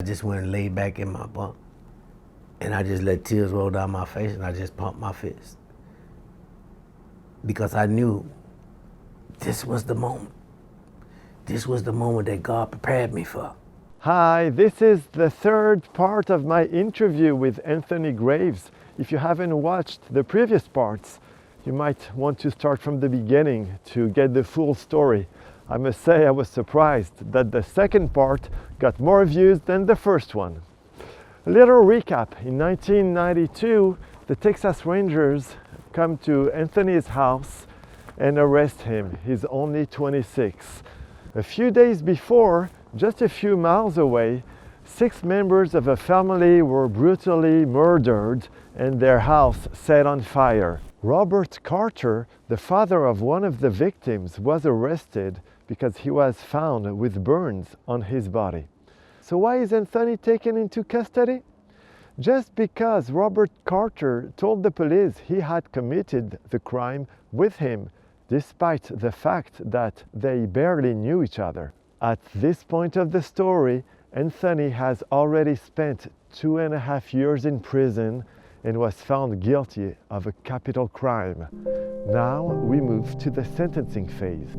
I just went and laid back in my bunk, and I just let tears roll down my face, and I just pumped my fist. Because I knew this was the moment. This was the moment that God prepared me for. Hi, this is the third part of my interview with Anthony Graves. If you haven't watched the previous parts, you might want to start from the beginning to get the full story. I must say I was surprised that the second part got more views than the first one. A little recap. In 1992, the Texas Rangers come to Anthony's house and arrest him. He's only 26. A few days before, just a few miles away, 6 members of a family were brutally murdered and their house set on fire. Robert Carter, the father of one of the victims, was arrested because he was found with burns on his body. So why is Anthony taken into custody? Just because Robert Carter told the police he had committed the crime with him, despite the fact that they barely knew each other. At this point of the story, Anthony has already spent 2.5 years in prison and was found guilty of a capital crime. Now we move to the sentencing phase.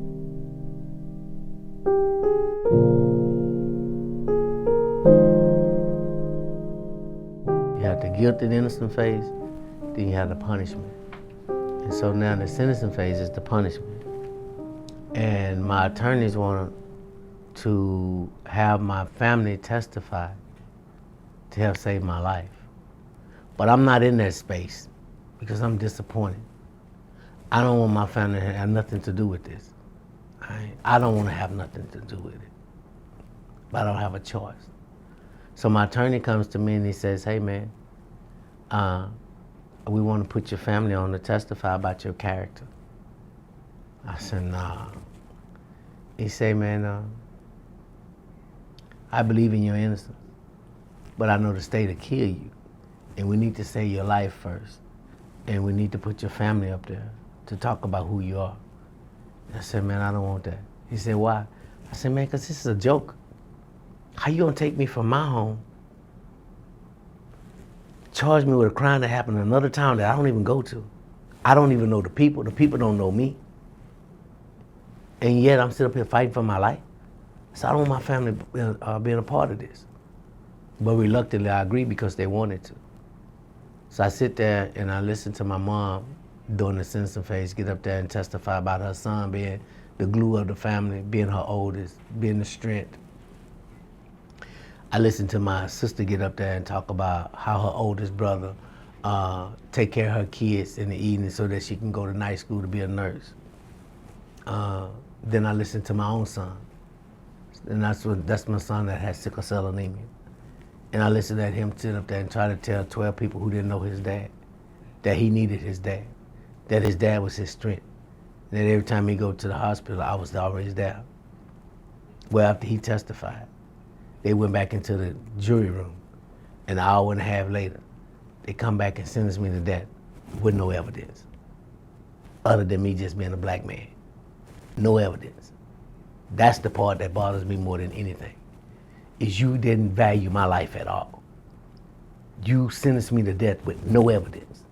You have the guilty and innocent phase, then you have the punishment. And so now the sentencing phase is the punishment. And my attorneys want to have my family testify to help save my life. But I'm not in that space because I'm disappointed. I don't want my family to have nothing to do with this. I don't want to have nothing to do with it. But I don't have a choice. So my attorney comes to me and he says, hey man, we want to put your family on to testify about your character. I said, nah. He said, man, I believe in your innocence, but I know the state will kill you. And we need to save your life first. And we need to put your family up there to talk about who you are. I said, man, I don't want that. He said, why? I said, man, because this is a joke. How you gonna take me from my home, charge me with a crime that happened in another town that I don't even go to? I don't even know the people don't know me. And yet I'm still up here fighting for my life. So I don't want my family being a part of this. But reluctantly I agreed because they wanted to. So I sit there and I listen to my mom during the sentencing phase get up there and testify about her son being the glue of the family, being her oldest, being the strength. I listened to my sister get up there and talk about how her oldest brother take care of her kids in the evening so that she can go to night school to be a nurse. Then I listened to my own son. And that's my son that has sickle cell anemia. And I listened to him sit up there and try to tell 12 people who didn't know his dad that he needed his dad, that his dad was his strength, that every time he go to the hospital, I was always there. Well, after he testified, they went back into the jury room, and an hour and a half later, they come back and sentence me to death with no evidence, other than me just being a black man. No evidence. That's the part that bothers me more than anything, is you didn't value my life at all. You sentenced me to death with no evidence.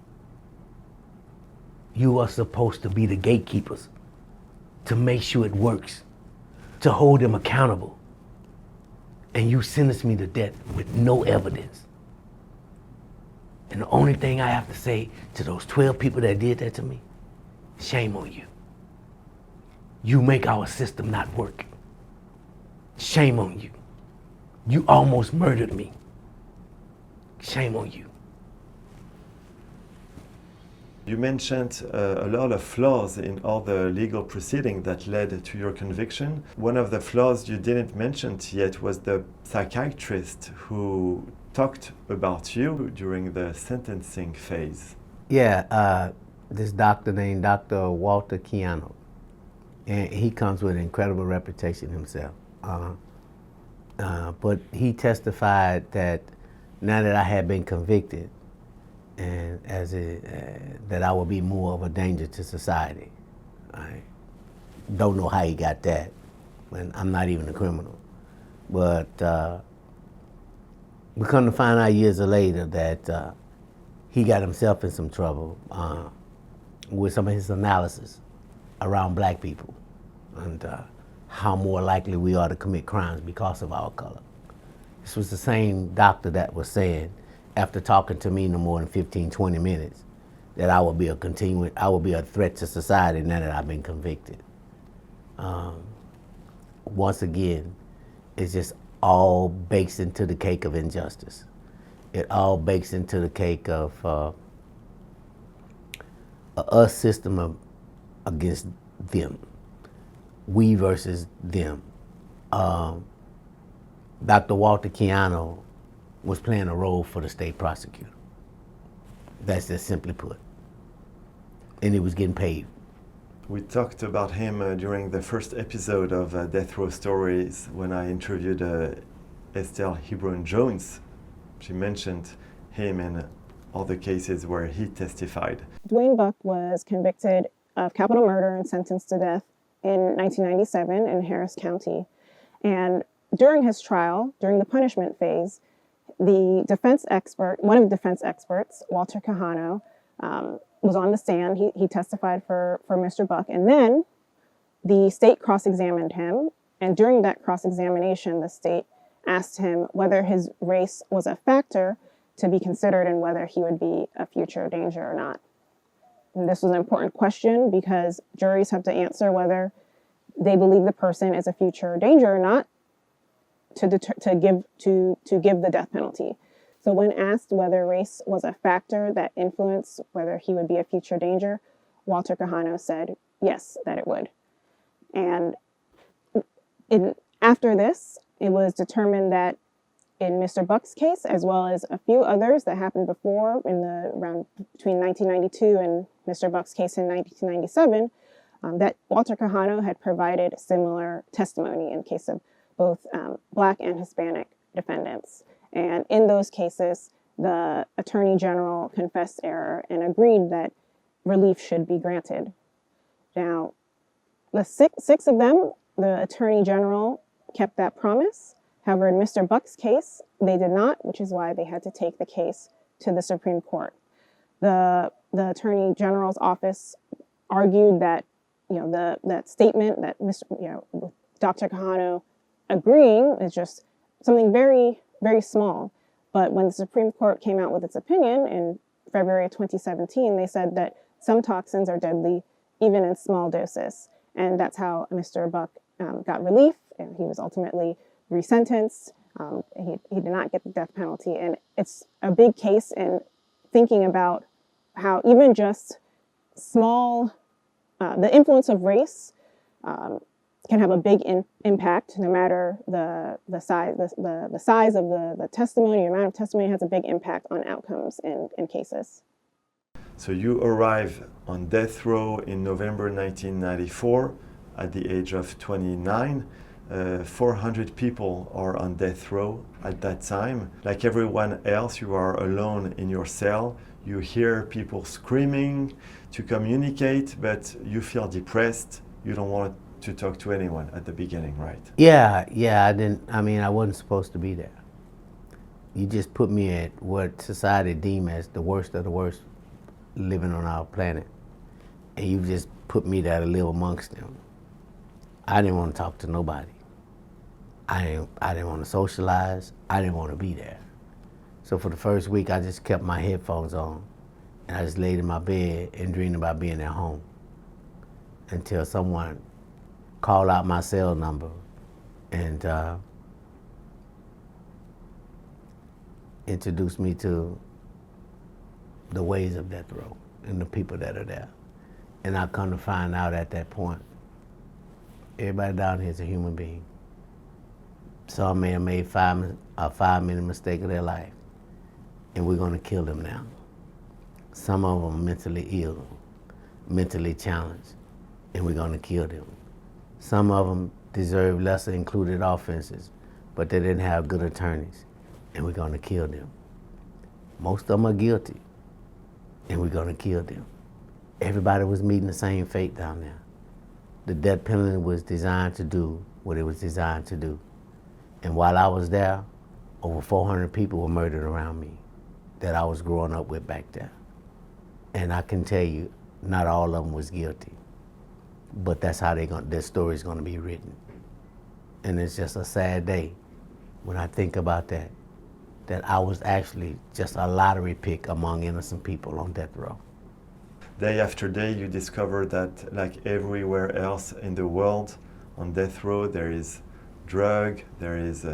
You are supposed to be the gatekeepers to make sure it works, to hold them accountable. And you sentenced me to death with no evidence. And the only thing I have to say to those 12 people that did that to me, shame on you. You make our system not work. Shame on you. You almost murdered me. Shame on you. You mentioned a lot of flaws in all the legal proceedings that led to your conviction. One of the flaws you didn't mention yet was the psychiatrist who talked about you during the sentencing phase. Yeah, this doctor named Dr. Walter Keanu. And he comes with an incredible reputation himself. But he testified that now that I had been convicted, and that I would be more of a danger to society. I don't know how he got that, and I'm not even a criminal. But We come to find out years later that he got himself in some trouble with some of his analysis around black people and how more likely we are to commit crimes because of our color. This was the same doctor that was saying, after talking to me no more than 15, 20 minutes, that I would be a threat to society now that I've been convicted. Once again, it's just all bakes into the cake of injustice. It all bakes into the cake of us system against them, we versus them. Dr. Walter Keano was playing a role for the state prosecutor. That's just simply put. And he was getting paid. We talked about him during the first episode of Death Row Stories when I interviewed Estelle Hebron-Jones. She mentioned him in all the cases where he testified. Dwayne Buck was convicted of capital murder and sentenced to death in 1997 in Harris County. And during his trial, during the punishment phase, the defense expert, one of the defense experts, Walter Kahano, was on the stand. He testified for Mr. Buck. And then the state cross-examined him. And during that cross-examination, the state asked him whether his race was a factor to be considered and whether he would be a future danger or not. And this was an important question because juries have to answer whether they believe the person is a future danger or not to give the death penalty. So when asked whether race was a factor that influenced whether he would be a future danger, Walter Kahano said yes, that it would. And after this, it was determined that in Mr. Buck's case, as well as a few others that happened before around between 1992 and Mr. Buck's case in 1997, that Walter Kahano had provided similar testimony in case of both Black and Hispanic defendants. And in those cases, the Attorney General confessed error and agreed that relief should be granted. Now, the six of them, the Attorney General kept that promise. However, in Mr. Buck's case, they did not, which is why they had to take the case to the Supreme Court. The Attorney General's office argued that that statement that Dr. Kahano agreeing is just something very, very small. But when the Supreme Court came out with its opinion in February 2017, they said that some toxins are deadly even in small doses. And that's how Mr. Buck got relief, and he was ultimately resentenced. He did not get the death penalty. And it's a big case in thinking about how even just small, the influence of race can have a big impact, no matter the size of the testimony, the amount of testimony has a big impact on outcomes in cases. So you arrive on death row in November 1994 at the age of 29. 400 people are on death row at that time. Like everyone else, you are alone in your cell. You hear people screaming to communicate, but you feel depressed. You don't want to talk to anyone at the beginning, right? Yeah, I wasn't supposed to be there. You just put me at what society deems as the worst of the worst living on our planet. And you just put me there to live amongst them. I didn't want to talk to nobody. I didn't want to socialize. I didn't want to be there. So for the first week, I just kept my headphones on, and I just laid in my bed and dreamed about being at home until someone called out my cell number and introduced me to the ways of death row and the people that are there. And I come to find out at that point, everybody down here is a human being. Some may have made a 5-minute mistake of their life, and we're going to kill them now. Some of them are mentally ill, mentally challenged, and we're going to kill them. Some of them deserve lesser included offenses, but they didn't have good attorneys, and we're going to kill them. Most of them are guilty, and we're going to kill them. Everybody was meeting the same fate down there. The death penalty was designed to do what it was designed to do. And while I was there, over 400 people were murdered around me that I was growing up with back there. And I can tell you, not all of them was guilty, but that's how their story's gonna be written. And it's just a sad day when I think about that I was actually just a lottery pick among innocent people on death row. Day after day, you discover that, like everywhere else in the world, on death row, there is drug, there is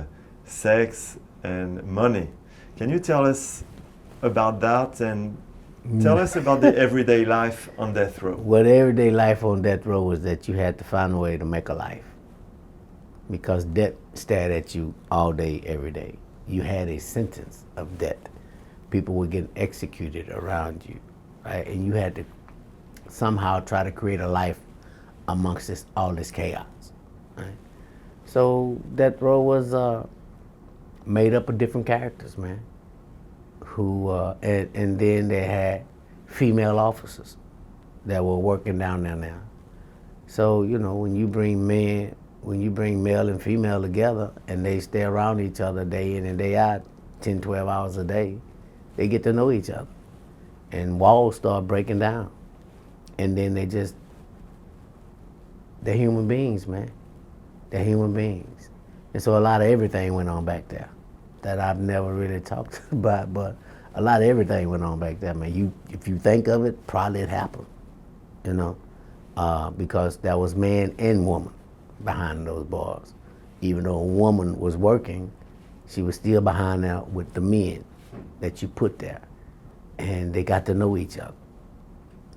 sex and money. Can you tell us about that and tell us about the everyday life on death row? Well, the everyday life on death row was that you had to find a way to make a life, because death stared at you all day, every day. You had a sentence of death. People were getting executed around you, right? And you had to somehow try to create a life amongst all this chaos, right? So death row was made up of different characters, man. Who and then they had female officers that were working down there now. So when you bring male and female together and they stay around each other day in and day out, 10, 12 hours a day, they get to know each other. And walls start breaking down. And then they're human beings, man. They're human beings. And so a lot of everything went on back there that I've never really talked about, but a lot of everything went on back there, man. If you think of it, probably it happened, because there was man and woman behind those bars. Even though a woman was working, she was still behind there with the men that you put there. And they got to know each other.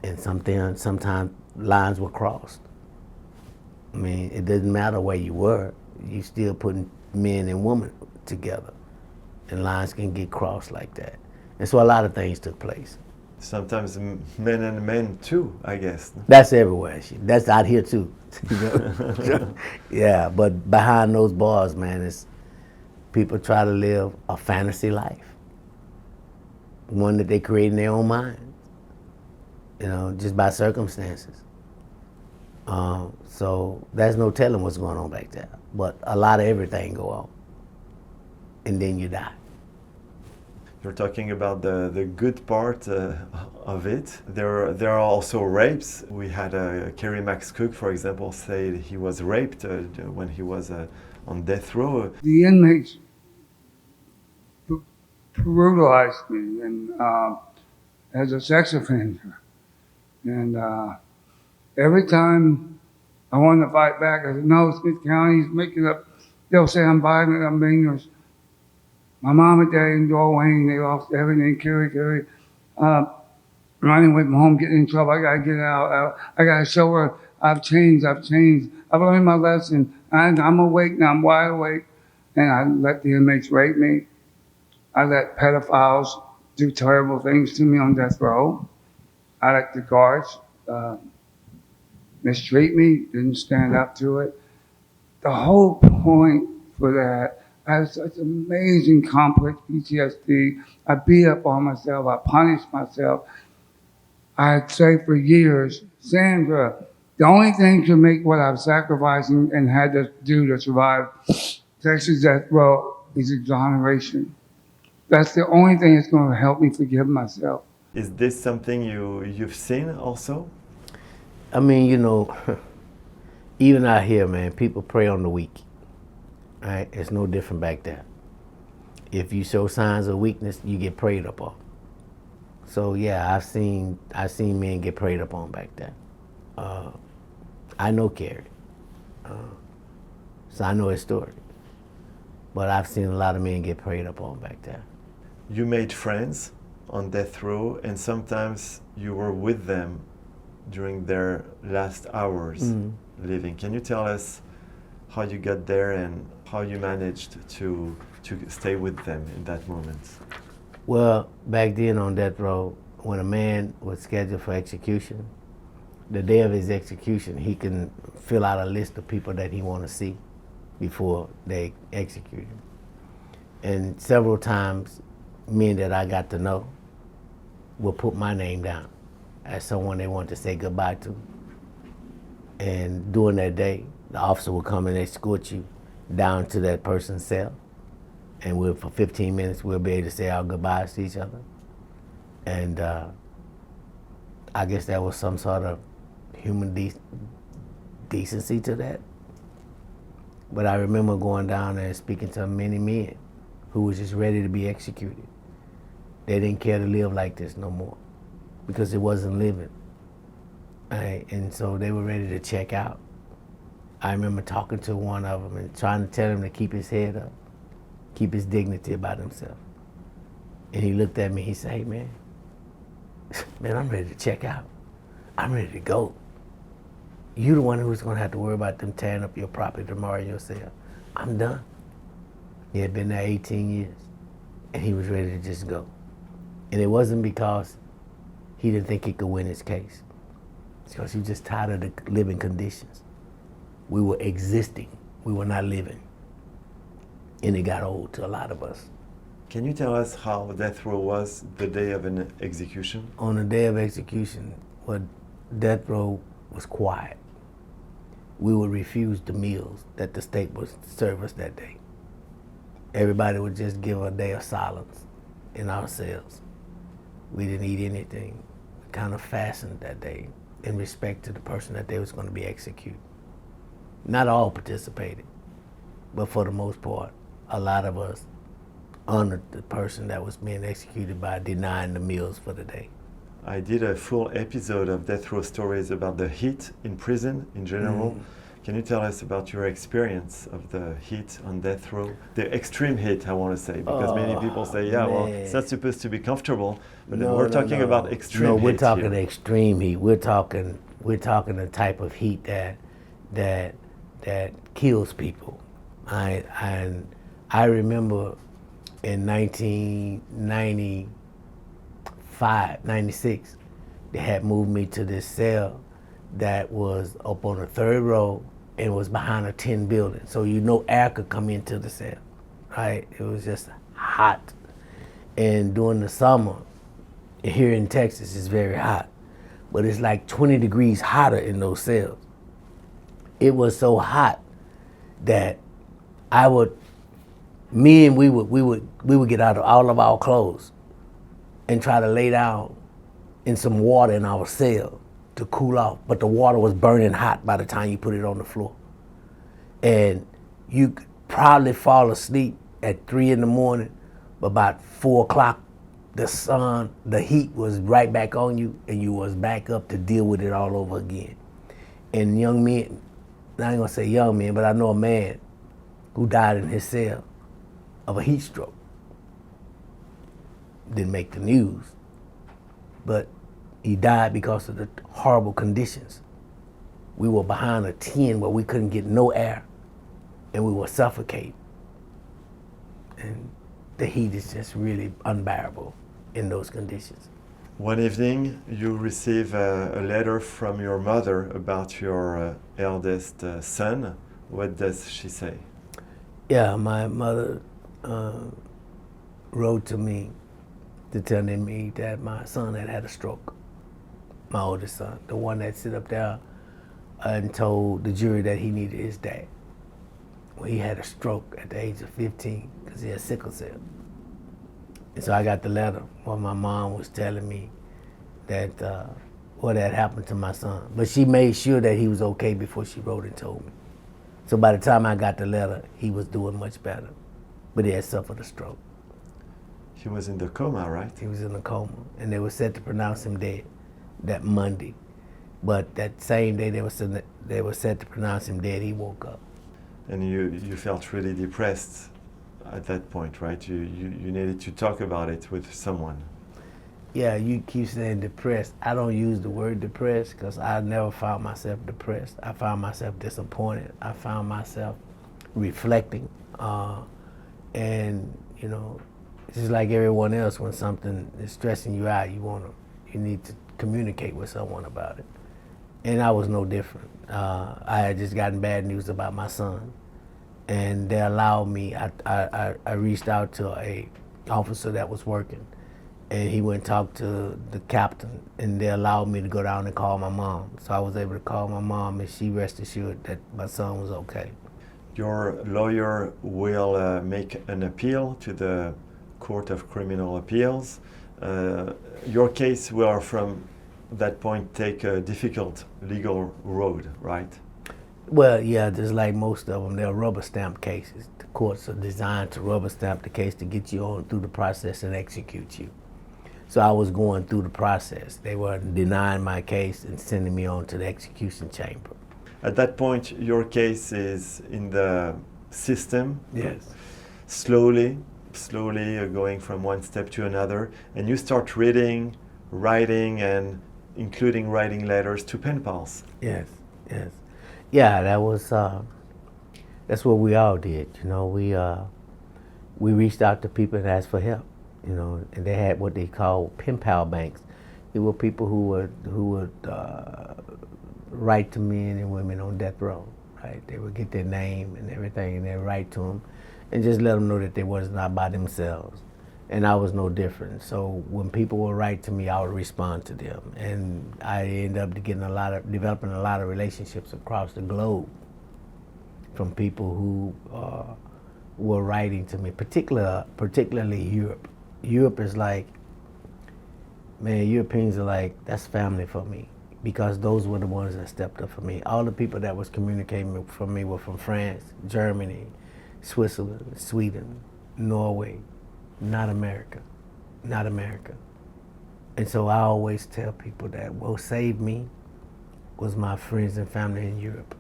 And sometimes lines were crossed. I mean, it doesn't matter where you were, you still putting men and women together. And lines can get crossed like that. And so a lot of things took place. Sometimes men and men too, I guess. That's everywhere. That's out here too. Yeah, but behind those bars, man, people try to live a fantasy life. One that they create in their own minds, just by circumstances. So there's no telling what's going on back there. But a lot of everything go on. And then you die. You're talking about the good part of it. There are also rapes. We had Kerry Max Cook, for example, said he was raped when he was on death row. The inmates brutalized me and as a sex offender. And every time I wanted to fight back, I said, no, Smith County's making up. They'll say I'm violent, I'm dangerous. My mom and dad and Joel Wayne, they lost everything. Carrie, running away from home, getting in trouble. I gotta get out. I gotta show her I've changed. I've learned my lesson. I'm awake now. I'm wide awake. And I let the inmates rape me. I let pedophiles do terrible things to me on death row. I let the guards mistreat me, didn't stand up to it. The whole point for that, I had such amazing complex PTSD. I beat up on myself. I punished myself. I'd say for years, Sandra, the only thing to make what I've sacrificed and had to do to survive Texas death row is exoneration. That's the only thing that's going to help me forgive myself. Is this something you've seen also? I mean, even out here, man, people prey on the weak. Right? It's no different back there. If you show signs of weakness, you get preyed upon. So yeah, I've seen men get preyed upon back there. I know Kerry, so I know his story. But I've seen a lot of men get preyed upon back there. You made friends on death row, and sometimes you were with them during their last hours living. Can you tell us how you got there and how you managed to stay with them in that moment? Well, back then on death row, when a man was scheduled for execution, the day of his execution, he can fill out a list of people that he want to see before they execute him. And several times, men that I got to know will put my name down as someone they want to say goodbye to. And during that day, the officer will come and escort you down to that person's cell. and we'll, for 15 minutes, we'll be able to say our goodbyes to each other. And I guess there was some sort of human decency to that. But I remember going down there and speaking to many men who was just ready to be executed. They didn't care to live like this no more because it wasn't living. Right? And so they were ready to check out. I remember talking to one of them and trying to tell him to keep his head up, keep his dignity about himself. And he looked at me, he said, "Hey man, I'm ready to check out. I'm ready to go. You the one who's gonna have to worry about them tearing up your property tomorrow in your cell. I'm done." He had been there 18 years and he was ready to just go. And it wasn't because he didn't think he could win his case. It's because he was just tired of the living conditions. We were existing, we were not living. And it got old to a lot of us. Can you tell us how death row was the day of an execution? On the day of execution, death row was quiet. We would refuse the meals that the state would serve us that day. Everybody would just give a day of silence in our cells. We didn't eat anything. We kind of fastened that day in respect to the person that they was going to be executed. Not all participated, but for the most part, a lot of us honored the person that was being executed by denying the meals for the day. I did a full episode of Death Row Stories about the heat in prison in general. Can you tell us about your experience of the heat on death row? The extreme heat, I want to say, because many people say, yeah, well, it's not supposed to be comfortable, but we're talking about extreme heat. No, we're talking here. extreme heat. We're talking the type of heat that kills people. I remember in 1995, 96, they had moved me to this cell that was up on the third row and was behind a tin building. So air could come into the cell, right? It was just hot. And during the summer, here in Texas, it's very hot, but it's like 20 degrees hotter in those cells. It was so hot that we would get out of all of our clothes and try to lay down in some water in our cell to cool off, but the water was burning hot by the time you put it on the floor. And you could probably fall asleep at 3 in the morning, but about 4 o'clock, the heat was right back on you and you was back up to deal with it all over again. And young men, I ain't gonna say young men, but I know a man who died in his cell of a heat stroke. Didn't make the news, but he died because of the horrible conditions. We were behind a tin where we couldn't get no air and we were suffocating. And the heat is just really unbearable in those conditions. One evening, you receive a letter from your mother about your eldest son. What does she say? Yeah, my mother wrote to me to tell me that my son had a stroke. My oldest son, the one that sit up there and told the jury that he needed his dad. Well, he had a stroke at the age of 15 because he had sickle cell. And so I got the letter where my mom was telling me that what had happened to my son. But she made sure that he was okay before she wrote and told me. So by the time I got the letter, he was doing much better, but he had suffered a stroke. He was in the coma, right? He was in a coma, and they were set to pronounce him dead that Monday. But that same day they were set to pronounce him dead, he woke up. And you felt really depressed at that point, right? You needed to talk about it with someone. Yeah, you keep saying depressed. I don't use the word depressed because I never found myself depressed. I found myself disappointed. I found myself reflecting. And, it's just like everyone else, when something is stressing you out, you need to communicate with someone about it. And I was no different. I had just gotten bad news about my son. And they allowed me, I reached out to a officer that was working, and he went and talked to the captain, and they allowed me to go down and call my mom. So I was able to call my mom, and she rest assured that my son was okay. Your lawyer will make an appeal to the Court of Criminal Appeals. Your case will, from that point, take a difficult legal road, right? Well, yeah, just like most of them, they're rubber stamp cases. The courts are designed to rubber stamp the case to get you on through the process and execute you. So I was going through the process. They were denying my case and sending me on to the execution chamber. At that point, your case is in the system. Yes. Slowly, going from one step to another, and you start reading, writing, and including writing letters to pen pals. Yes, yes. Yeah, that was, that's what we all did, you know. We reached out to people and asked for help, you know, and they had what they call pen pal banks. There were people who would write to men and women on death row, right? They would get their name and everything, and they'd write to them and just let them know that they was not by themselves. And I was no different. So when people would write to me, I would respond to them. And I ended up developing a lot of relationships across the globe from people who were writing to me, particularly Europe. Europe is like, man, Europeans are like, that's family for me, because those were the ones that stepped up for me. All the people that was communicating from me were from France, Germany, Switzerland, Sweden, Norway, not America, not America. And so I always tell people that what saved me was my friends and family in Europe,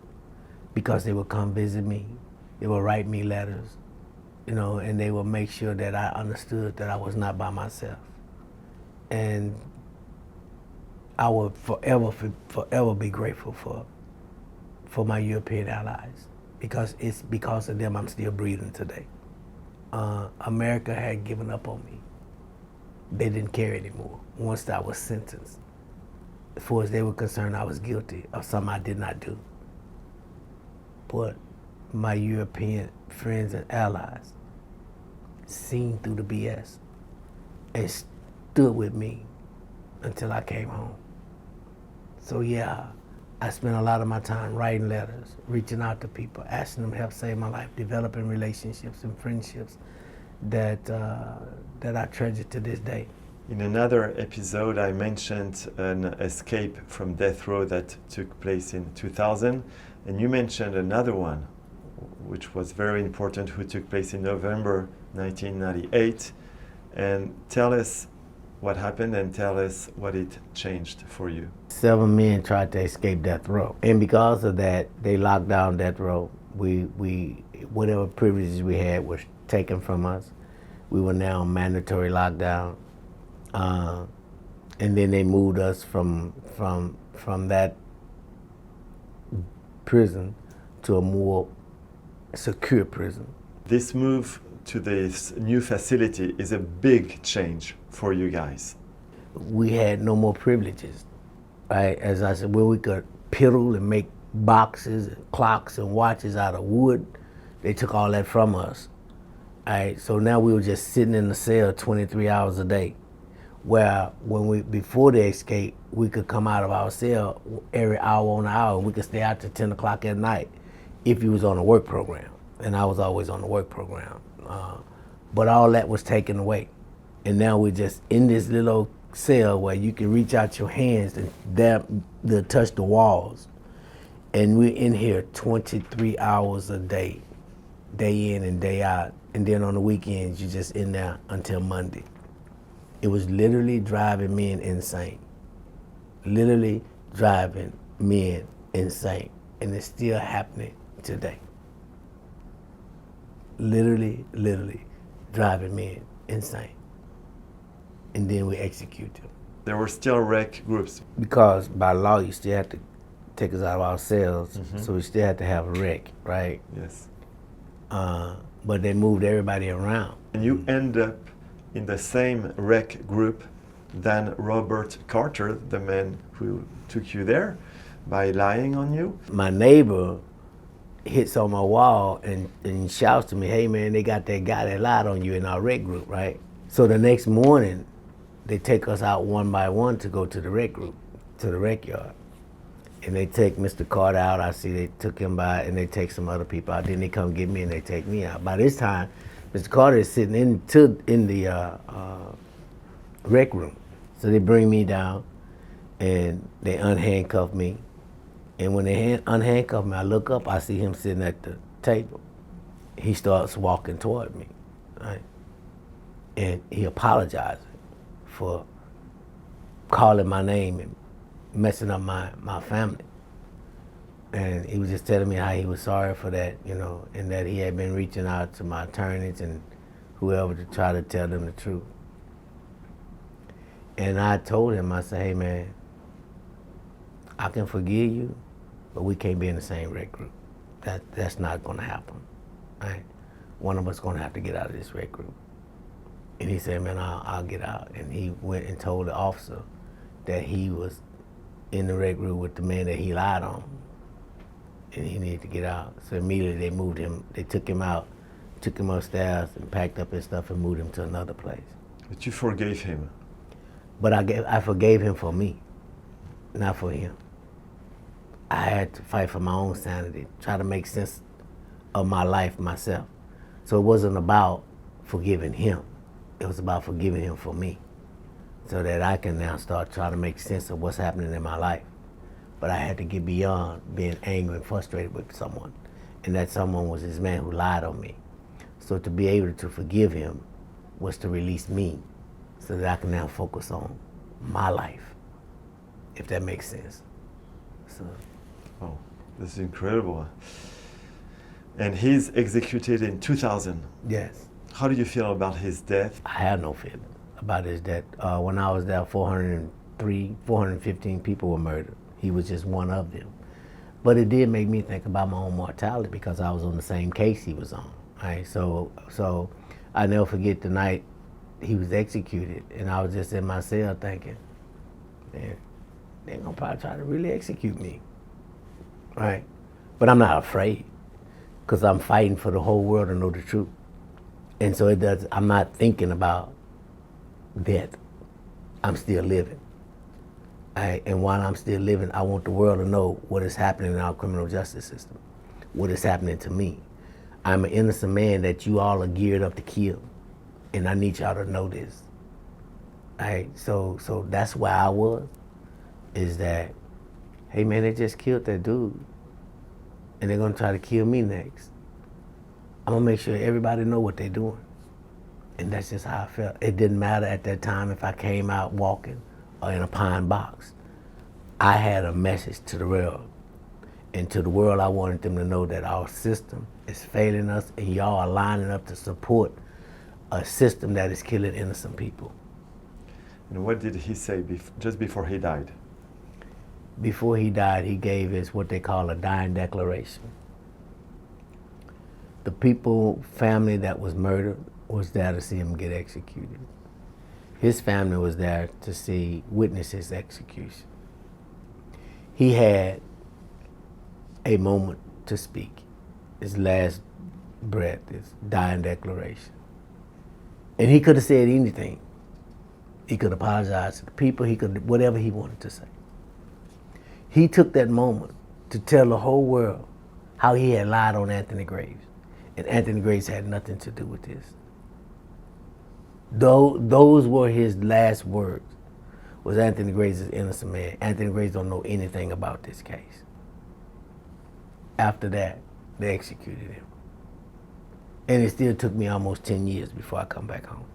because they would come visit me, they would write me letters, you know, and they would make sure that I understood that I was not by myself. And I will forever be grateful for my European allies, because it's because of them I'm still breathing today. America had given up on me. They didn't care anymore once I was sentenced. As far as they were concerned, I was guilty of something I did not do. But my European friends and allies seen through the BS and stood with me until I came home. So yeah, I spent a lot of my time writing letters, reaching out to people, asking them to help save my life, developing relationships and friendships that I treasure to this day. In another episode, I mentioned an escape from death row that took place in 2000, and you mentioned another one, which was very important, who took place in November 1998. And tell us what happened and tell us what it changed for you. 7 men tried to escape death row, and because of that, they locked down death row. We whatever privileges we had were taken from us. We were now on mandatory lockdown, and then they moved us from that prison to a more secure prison. This move to this new facility is a big change for you guys. We had no more privileges, right? As I said, where we could piddle and make boxes and clocks and watches out of wood, they took all that from us. All right, so now we were just sitting in the cell 23 hours a day, where before the escape, we could come out of our cell every hour on the hour, and we could stay out till 10 o'clock at night if you was on a work program, and I was always on the work program. But all that was taken away, and now we're just in this little cell where you can reach out your hands and touch the walls, and we're in here 23 hours a day, day in and day out. And then on the weekends, you're just in there until Monday. It was literally driving men insane. Literally driving men insane. And it's still happening today. Literally driving men insane. And then we execute them. There were still rec groups. Because by law, you still have to take us out of our cells, so we still have to have a rec, right? Yes. But they moved everybody around. And you end up in the same rec group than Robert Carter, the man who took you there, by lying on you. My neighbor hits on my wall and shouts to me, hey man, they got that guy that lied on you in our rec group, right? So the next morning, they take us out one by one to go to the rec group, to the rec yard. and they take Mr. Carter out. I see they took him by, and they take some other people out. Then they come get me and they take me out. By this time, Mr. Carter is sitting in the rec room. So they bring me down and they unhandcuff me. And when they unhandcuff me, I look up, I see him sitting at the table. He starts walking toward me, right? And he apologized for calling my name and messing up my family. And he was just telling me how he was sorry for that, you know, and that he had been reaching out to my attorneys and whoever to try to tell them the truth. And I told him, I said, hey man, I can forgive you, but we can't be in the same rec group. That's not gonna happen, right? One of us gonna have to get out of this rec group. And he said, man, I'll get out. And he went and told the officer that he was in the rec group with the man that he lied on, and he needed to get out. So immediately they moved him, they took him out, took him upstairs and packed up his stuff and moved him to another place. But you forgave him. But I forgave him for me, not for him. I had to fight for my own sanity, try to make sense of my life myself. So it wasn't about forgiving him. It was about forgiving him for me, so that I can now start trying to make sense of what's happening in my life. But I had to get beyond being angry and frustrated with someone, and that someone was this man who lied on me. So to be able to forgive him was to release me, so that I can now focus on my life, if that makes sense. So. Oh, this is incredible. And he's executed in 2000. Yes. How do you feel about his death? I had no feeling about his death. When I was there, 415 people were murdered. He was just one of them. But it did make me think about my own mortality, because I was on the same case he was on. Right? So I never forget the night he was executed, and I was just in my cell thinking, man, they're gonna probably try to really execute me, right? But I'm not afraid, because I'm fighting for the whole world to know the truth. And so I'm not thinking about death. I'm still living. And while I'm still living, I want the world to know what is happening in our criminal justice system, what is happening to me. I'm an innocent man that you all are geared up to kill, and I need y'all to know this. So that's where I was, is that, hey man, they just killed that dude, and they're gonna try to kill me next. I'm gonna make sure everybody know what they're doing. And that's just how I felt. It didn't matter at that time if I came out walking or in a pine box. I had a message to the world. And to the world, I wanted them to know that our system is failing us, and y'all are lining up to support a system that is killing innocent people. And what did he say just before he died? Before he died, he gave us what they call a dying declaration. The family that was murdered was there to see him get executed. His family was there to witness his execution. He had a moment to speak, his last breath, his dying declaration. And he could have said anything. He could apologize to the people, he could, whatever he wanted to say. He took that moment to tell the whole world how he had lied on Anthony Graves. And Anthony Graves had nothing to do with this. Those were his last words, was Anthony Graves is an innocent man. Anthony Graves don't know anything about this case. After that, they executed him. And it still took me almost 10 years before I come back home.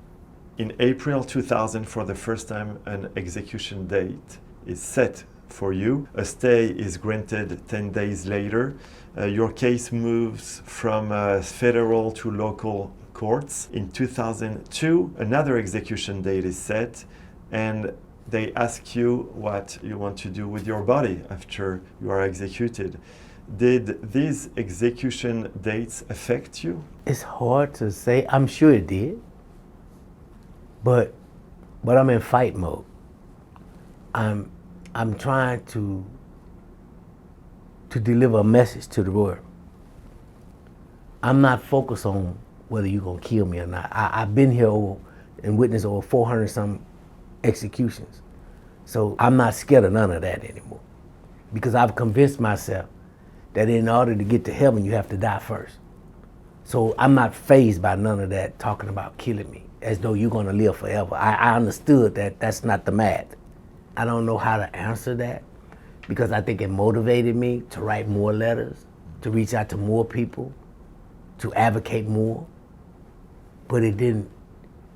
In April 2000, for the first time, an execution date is set for you. A stay is granted 10 days later. Your case moves from federal to local courts. In 2002, another execution date is set, and they ask you what you want to do with your body after you are executed. Did these execution dates affect you? It's hard to say. I'm sure it did. But I'm in fight mode. I'm trying to deliver a message to the world. I'm not focused on whether you're gonna kill me or not. I've been here and witnessed over 400 some executions. So I'm not scared of none of that anymore. because I've convinced myself that in order to get to heaven, you have to die first. So I'm not fazed by none of that talking about killing me, as though you're gonna live forever. I understood that that's not the math. I don't know how to answer that, because I think it motivated me to write more letters, to reach out to more people, to advocate more, but it didn't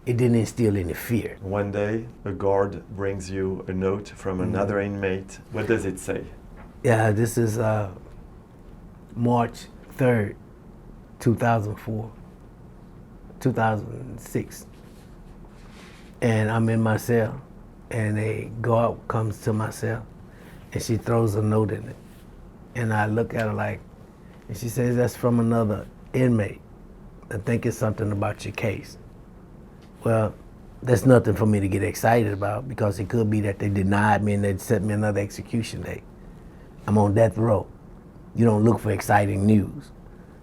instill any fear. One day, a guard brings you a note from another inmate. What does it say? Yeah, this is March 3rd, 2006. And I'm in my cell, and a guard comes to my cell, and she throws a note in it. And I look at her like, and she says, that's from another inmate. I think it's something about your case. Well, that's nothing for me to get excited about, because it could be that they denied me and they'd set me another execution date. I'm on death row. You don't look for exciting news.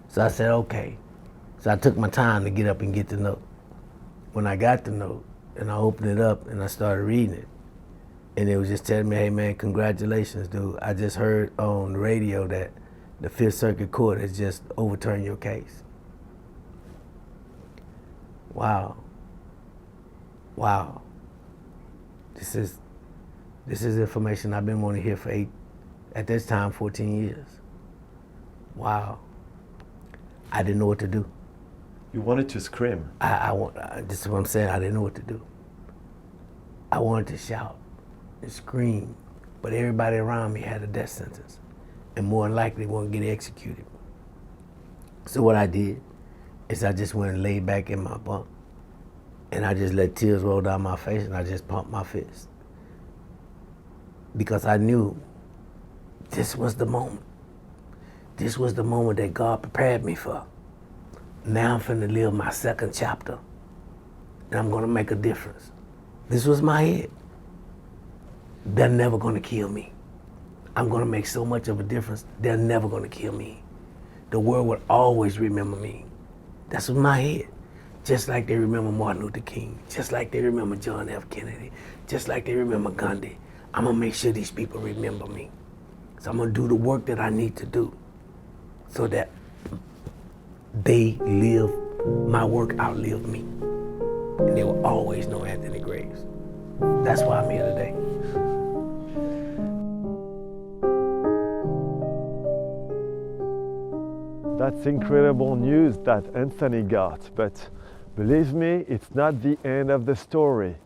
So I said, okay. So I took my time to get up and get the note. When I got the note and I opened it up and I started reading it, and it was just telling me, hey man, congratulations, dude. I just heard on the radio that the Fifth Circuit Court has just overturned your case. Wow. Wow. This is information I've been wanting to hear for at this time, 14 years. Wow. I didn't know what to do. You wanted to scream. This is what I'm saying, I didn't know what to do. I wanted to shout and scream, but everybody around me had a death sentence, and more than likely won't get executed. So what I did is I just went and laid back in my bunk, and I just let tears roll down my face, and I just pumped my fist. Because I knew this was the moment. This was the moment that God prepared me for. Now I'm finna live my second chapter, and I'm gonna make a difference. This was my head. They're never gonna kill me. I'm gonna make so much of a difference, they're never gonna kill me. The world will always remember me. That's what my head. Just like they remember Martin Luther King, just like they remember John F. Kennedy, just like they remember Gandhi. I'm gonna make sure these people remember me. So I'm gonna do the work that I need to do so that they live, my work outlived me. And they will always know Anthony Graves. That's why I'm here today. That's incredible news that Anthony got, but believe me, it's not the end of the story.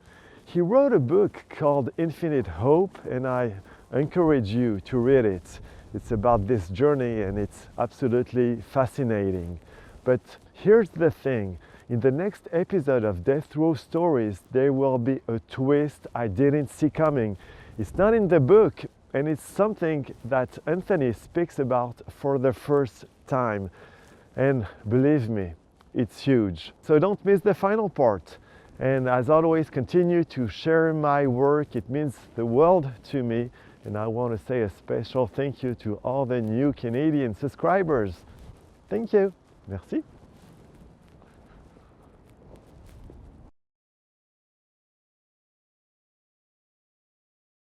He wrote a book called Infinite Hope, and I encourage you to read it. It's about this journey and it's absolutely fascinating. But here's the thing, in the next episode of Death Row Stories, there will be a twist I didn't see coming. It's not in the book, and it's something that Anthony speaks about for the first time. And believe me, it's huge. So don't miss the final part. And as always, continue to share my work. It means the world to me. And I want to say a special thank you to all the new Canadian subscribers. Thank you. Merci.